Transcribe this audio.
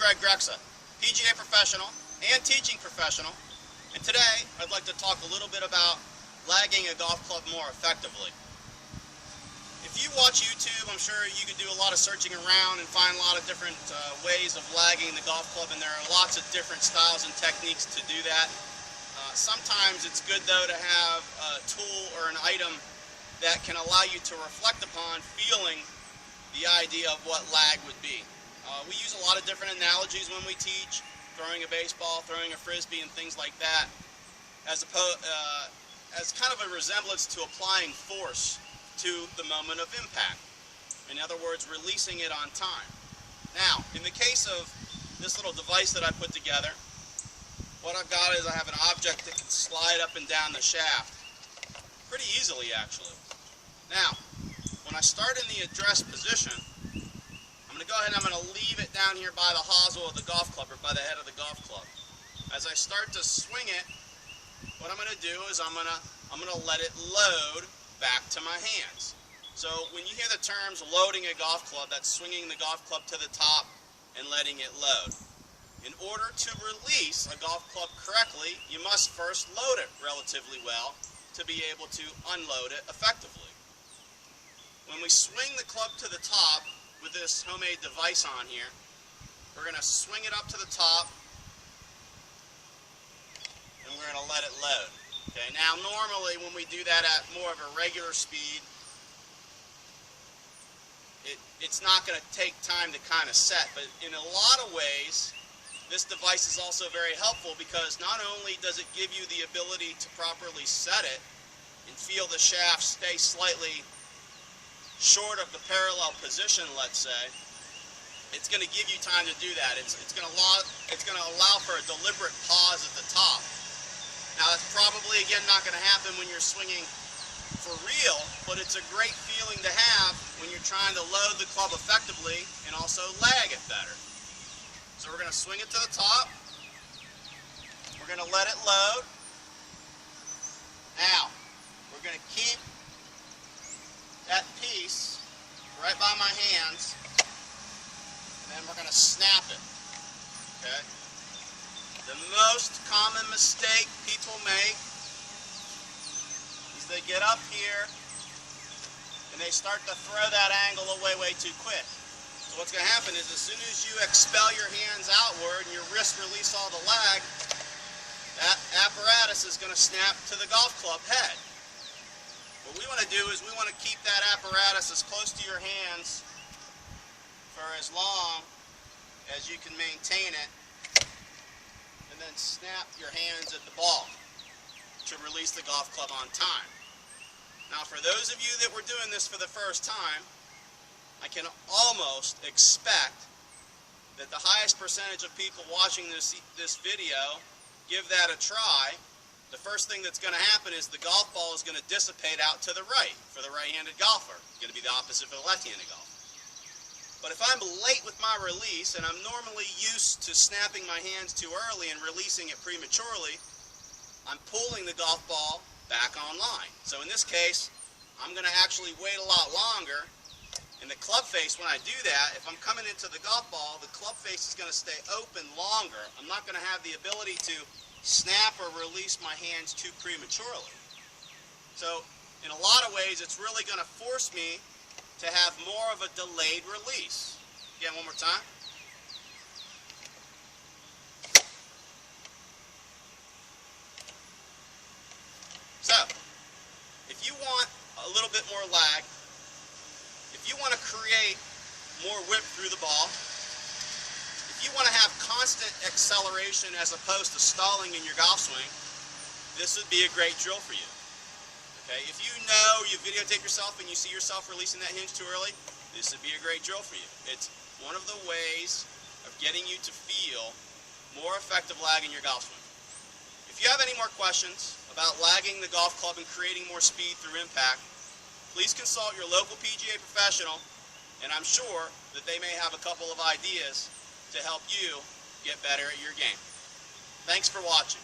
Greg Grexa, PGA professional and teaching professional, and today I'd like to talk a little bit about lagging a golf club more effectively. If you watch YouTube, I'm sure you could do a lot of searching around and find a lot of different ways of lagging the golf club, and there are lots of different styles and techniques to do that. Sometimes it's good though to have a tool or an item that can allow you to reflect upon feeling the idea of what lag would be. We use a lot of different analogies when we teach, throwing a baseball, throwing a frisbee, and things like that, as kind of a resemblance to applying force to the moment of impact. In other words, releasing it on time. Now, in the case of this little device that I put together, what I've got is I have an object that can slide up and down the shaft pretty easily, actually. Now, when I start in the address position, I'm going to go ahead and I'm going to leave it down here by the hosel of the golf club, or by the head of the golf club. As I start to swing it, what I'm going to do is I'm going to let it load back to my hands. So when you hear the terms loading a golf club, that's swinging the golf club to the top and letting it load. In order to release a golf club correctly, you must first load it relatively well to be able to unload it effectively. When we swing the club to the top with this homemade device on here, we're going to swing it up to the top and we're going to let it load. Okay, now normally when we do that at more of a regular speed, it's not going to take time to kind of set, but in a lot of ways this device is also very helpful, because not only does it give you the ability to properly set it and feel the shaft stay slightly short of the parallel position, let's say, it's going to give you time to do that. It's going to allow for a deliberate pause at the top. Now that's probably, again, not going to happen when you're swinging for real, but it's a great feeling to have when you're trying to load the club effectively and also lag it better. So we're going to swing it to the top. We're going to let it load. Now, we're going to keep that piece right by my hands, and then we're going to snap it. Okay? The most common mistake people make is they get up here and they start to throw that angle away way too quick. So what's going to happen is, as soon as you expel your hands outward and your wrists release all the lag, that apparatus is going to snap to the golf club head. What we want to do is we want to keep that apparatus as close to your hands for as long as you can maintain it, and then snap your hands at the ball to release the golf club on time. Now, for those of you that were doing this for the first time, I can almost expect that the highest percentage of people watching this video give that a try. The first thing that's going to happen is the golf ball is going to dissipate out to the right for the right-handed golfer. It's going to be the opposite for the left-handed golfer. But if I'm late with my release, and I'm normally used to snapping my hands too early and releasing it prematurely, I'm pulling the golf ball back online. So in this case, I'm going to actually wait a lot longer. And the club face, when I do that, if I'm coming into the golf ball, the club face is going to stay open longer. I'm not going to have the ability to snap or release my hands too prematurely. So in a lot of ways, it's really going to force me to have more of a delayed release. Again, one more time. So, if you want a little bit more lag, if you want to create more whip through the ball, if you want to have constant acceleration as opposed to stalling in your golf swing, this would be a great drill for you. Okay? If you know you videotape yourself and you see yourself releasing that hinge too early, this would be a great drill for you. It's one of the ways of getting you to feel more effective lag in your golf swing. If you have any more questions about lagging the golf club and creating more speed through impact, please consult your local PGA professional, and I'm sure that they may have a couple of ideas to help you get better at your game. Thanks for watching.